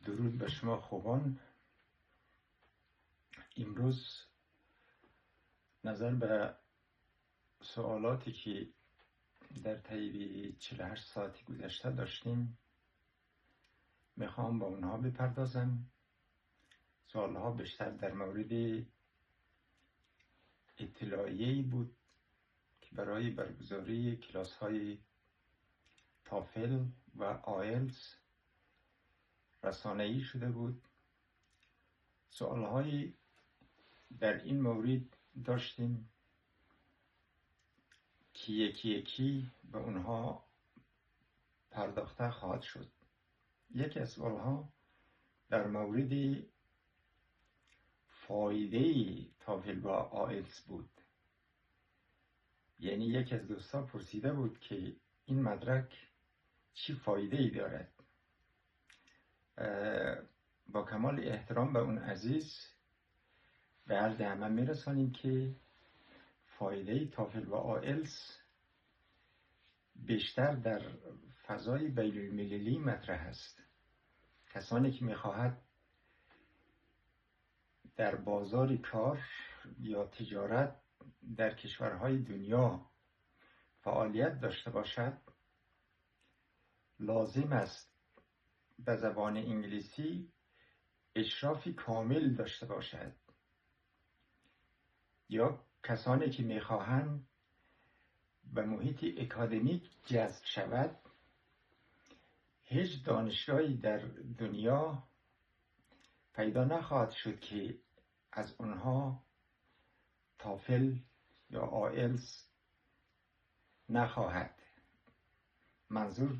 درود به شما خوبان. امروز نظر به سوالاتی که در طی 48 ساعت گذشته داشتیم میخوام با اونها بپردازم. سوالها بیشتر در مورد اطلاعیه‌ای بود که برای برگزاری کلاس های تافل و آیلتس رسانه‌ای شده بود. سوالهایی در این مورد داشتیم که یکی یکی به اونها پرداخته خواهد شد. یکی از سوالها در مورد فایده تافل و آیلتس بود. یعنی یکی از دوستان پرسیده بود که این مدرک چی فایده ای دارد. با کمال احترام به اون عزیز به عرض همه میرسانیم که فایده تافل و آیلتس بیشتر در فضای بین المللی مطرح است. کسانی که میخواهد در بازار کار یا تجارت در کشورهای دنیا فعالیت داشته باشد لازم است به زبان انگلیسی اشرافی کامل داشته باشد. یا کسانی که میخواهند به محیط اکادمیک جذب شود، هیچ دانشگاهی در دنیا پیدا نخواهد شد که از اونها تافل یا آیلتس نخواهد. منظور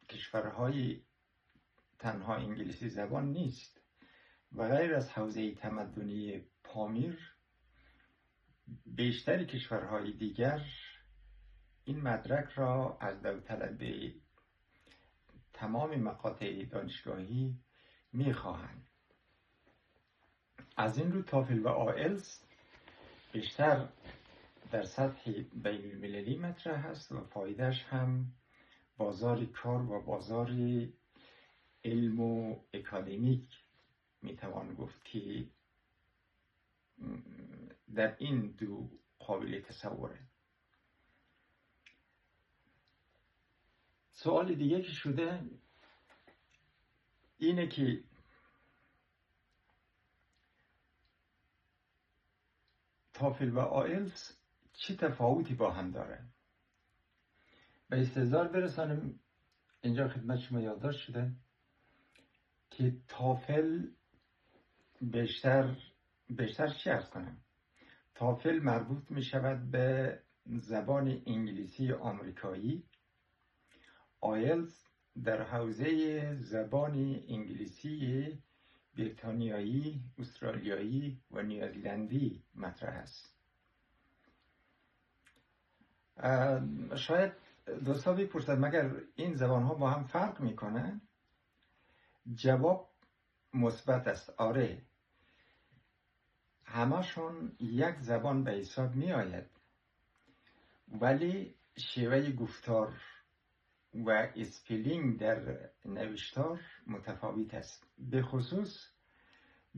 کشورهای تنها انگلیسی زبان نیست. و غیر از حوزه تمدنی پامیر، بیشتر کشورهای دیگر این مدرک را از داوطلب تمام مقاطع دانشگاهی میخواهند. از این رو تافل و آیلتس بیشتر در سطح بین المللی مطرح است و فایدهش هم بازار کار و بازار علم و اکادمیک میتوان گفت که در این دو قابل تصوره. سوال دیگه که شده اینه که تافل و آیلتس چه تفاوتی با هم داره. به استحضار برسانم اینجا خدمت شما یادداشت شده که تافل بیشتر چی عرض کنم؟ تافل مربوط می شود به زبان انگلیسی آمریکایی. آیلتس در حوزه زبان انگلیسی بریتانیایی، استرالیایی و نیوزلندی مطرح است. شاید دوستا بپرسد مگر این زبان ها با هم فرق میکنه؟ جواب مثبت است. آره، همشون یک زبان به حساب می آید، ولی شیوه گفتار و اسپلینگ در نوشتار متفاوت است. به خصوص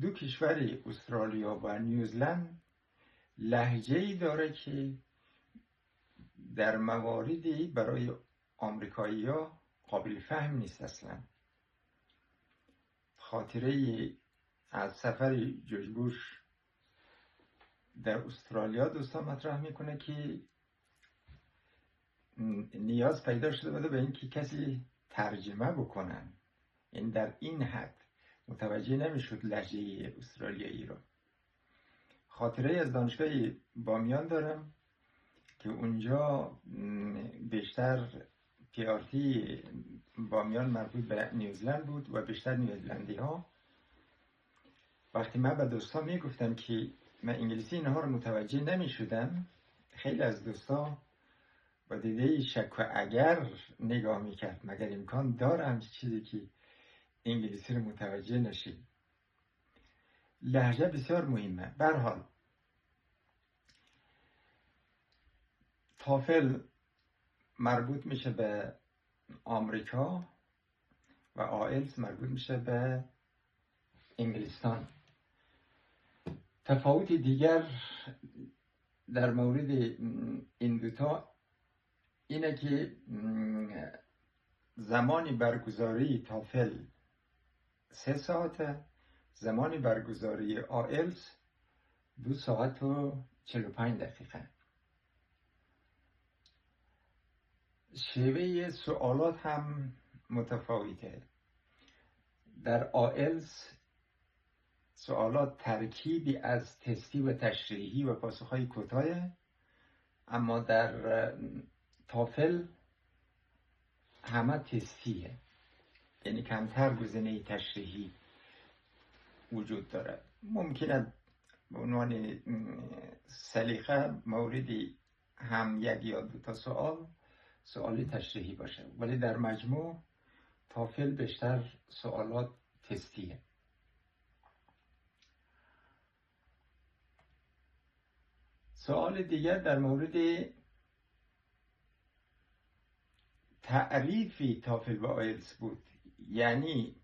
دو کشور استرالیا و نیوزلند لهجه‌ای داره که در مواردی برای آمریکایی‌ها قابل فهم نیست اصلا. خاطره از سفر جورج بوش در استرالیا دوستان مطرح میکنه که نیاز پیدا شده بوده به اینکه کسی ترجمه بکنن. این در این حد متوجه نمیشد لهجه استرالیایی رو. خاطره از دانشگاه بامیان دارم که اونجا بیشتر پیارتی بامیان مربوط به نیوزلند بود و بیشتر نیوزلندی ها. وقتی من به دوستا میگفتم که من انگلیسی اینها رو متوجه نمیشدم، خیلی از دوستا با دیده شک و اگر نگاه میکرد. مگر امکان داره همچین چیزی که انگلیسی رو متوجه نشید؟ لهجه بسیار مهمه. به هر حال تافل مربوط میشه به آمریکا و آیلتس مربوط میشه به انگلستان. تفاوت دیگر در مورد این دوتا اینه که زمان برگزاری تافل 3 ساعته، زمان برگزاری آیلتس 2 ساعت و 45 دقیقه. شیوه سوالات هم متفاوته. در آیلتس سوالات ترکیبی از تستی و تشریحی و پاسخهای کوتاه، اما در تافل همه تستیه، یعنی کمتر گزینه تشریحی وجود داره. ممکنه به عنوان سلیقه موردی هم 1 یا 2 تا سوال تشریحی باشه، ولی در مجموع تافل بیشتر سوالات تستیه. سوال دیگر در مورد تعریفی تافل و آیلتس بود، یعنی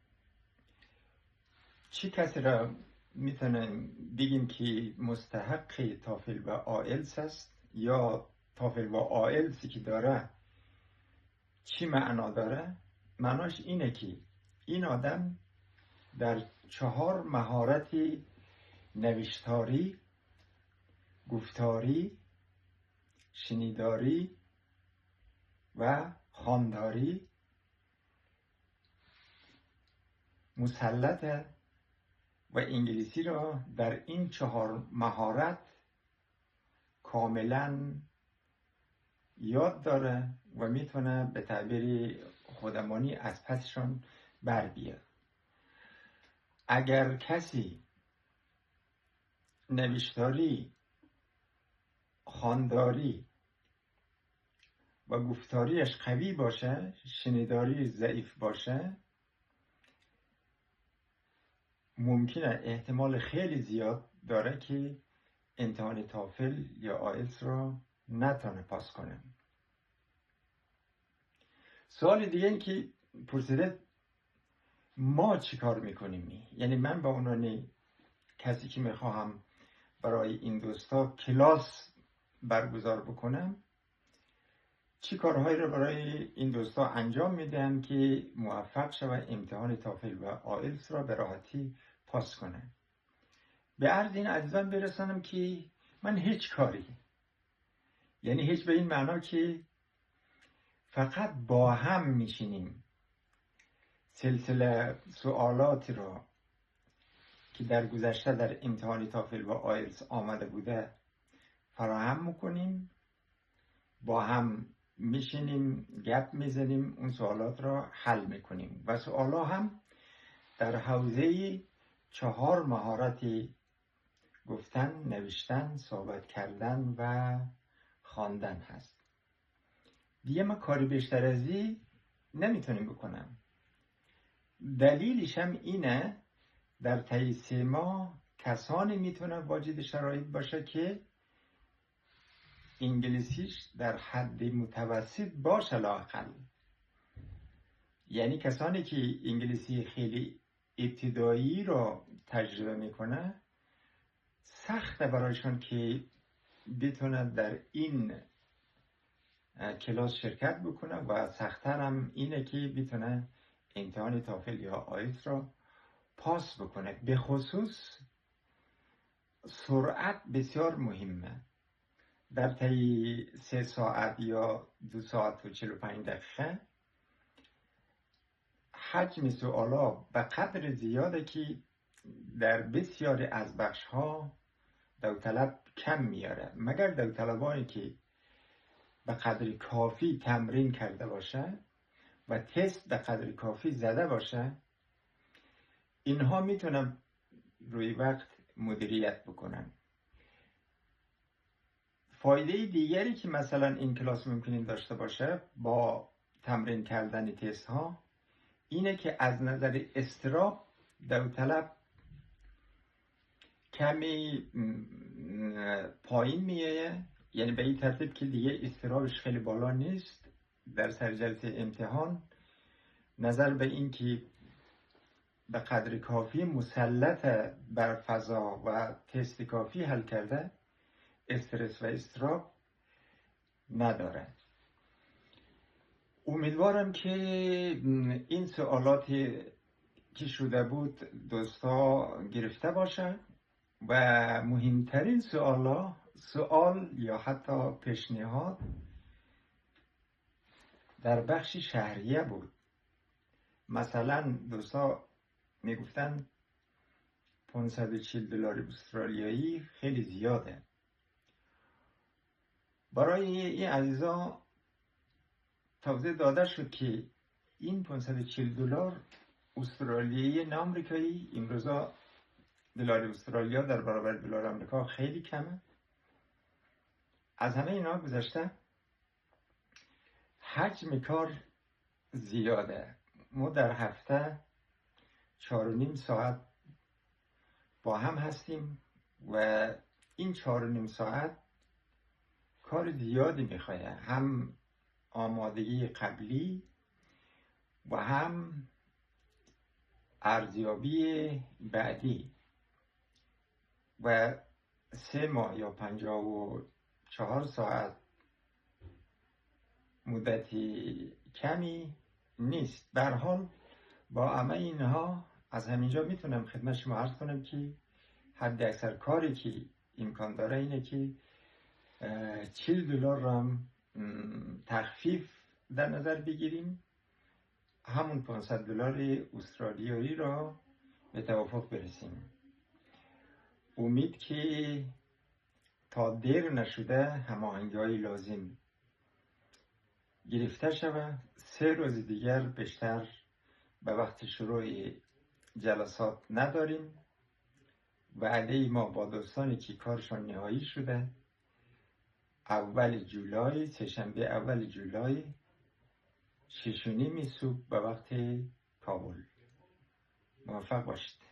چی کسی را میتونن بگیم که مستحق تافل و آیلتس است، یا تافل و آیلتسی که داره چی معنا داره؟ معناش اینه که این آدم در 4 مهارت نوشتاری، گفتاری، شنیداری و خوانداری مسلطه و انگلیسی را در این 4 مهارت کاملا یاد داره و میتونه به تعبیر خودمانی از پسشون بر بیاد. اگر کسی نوشتاری، خوانداری و گفتاریش قوی باشه، شنیداری ضعیف باشه، ممکنه احتمال خیلی زیاد داره که امتحان تافل یا آیلتس را نتونه پاس کنه. سوال دیگه این که پرسیده ما چی کار میکنیم؟ یعنی من به عنوان کسی که میخواهم برای این دوستا کلاس برگزار بکنم، چی کارهایی رو برای این دوستا انجام میدم که موفق شود امتحان تافل و آیلتس را به راحتی پاس کنه؟ به عرض این عزیزان برسانم که من هیچ کاری، یعنی هیچ به این معنا که فقط با هم میشینیم سلسله سوالاتی را که در گذشته در امتحان تافل و آیلتس آمده بوده فراهم میکنیم، با هم میشینیم گپ میزنیم، اون سوالات را حل میکنیم و سوالا هم در حوزه 4 مهارتی گفتن، نوشتن، صحبت کردن و خواندن هست. دیگه ما کاری بیشتر از این نمیتونیم بکنم. دلیلش هم اینه در طی 3 ماه کسانی میتونه واجد شرایط باشه که انگلیسیش در حد متوسط باشه لااقل. یعنی کسانی که انگلیسی خیلی ابتدایی رو تجربه میکنه سخته برایشون که بتونه در این کلاس شرکت بکنه و سخت‌تر هم اینه که بتونه امتحان تافل یا آیلتس رو پاس بکنه. به خصوص سرعت بسیار مهمه. در طی 3 ساعت یا 2 ساعت و 45 دقیقه حجم سوالا به قدر زیاده که در بسیاری از بخش‌ها داوطلب کم میاره، مگر داوطلبانی که به قدر کافی تمرین کرده باشه و تست به قدر کافی زده باشه، اینها میتونن روی وقت مدیریت بکنن. فایده دیگری که مثلا این کلاس ممکنه داشته باشه با تمرین کردن تست ها اینه که از نظر اضطراب داوطلب کمی پایین میایه، یعنی به این ترتیب که دیگه اضطرابش خیلی بالا نیست. در سر جلسه امتحان نظر به این که به قدر کافی مسلط بر فضا و تست کافی حل کرده، استرس و استراب نداره. امیدوارم که این سوالاتی که شده بود دوستا گرفته باشه و مهمترین سوال یا حتی پیشنهاد در بخش شهریه بود. مثلا دوستا میگفتن $540 استرالیایی خیلی زیاده. برای این عزیزا توضیح داده شد که این $540 استرالیایی نه آمریکایی، امروزا دلار استرالیا در برابر دلار آمریکا خیلی کمه. از همه اینا گذشته حجم کار زیاده. ما در هفته 4.5 ساعت با هم هستیم و این 4.5 ساعت کار زیادی میخواه، هم آمادگی قبلی و هم ارزیابی بعدی و 3 ماه یا 54 ساعت مدتی کمی نیست. به هر حال با همه اینها از همینجا میتونم خدمت شما عرض کنم که حد اکثر کاری که امکان داره اینه که $40 را هم تخفیف در نظر بگیریم، همون $500 استرالیایی را به توافق برسیم. امید که تا دیر نشده هماهنگی‌های لازم گرفته شود. 3 روز دیگر بیشتر به وقت شروع جلسات نداریم. وعده ما با دوستانی که کارشان نهایی شده اول جولای، سه‌شنبه اول جولای 6:30 صبح به وقت کابل. موفق باشید.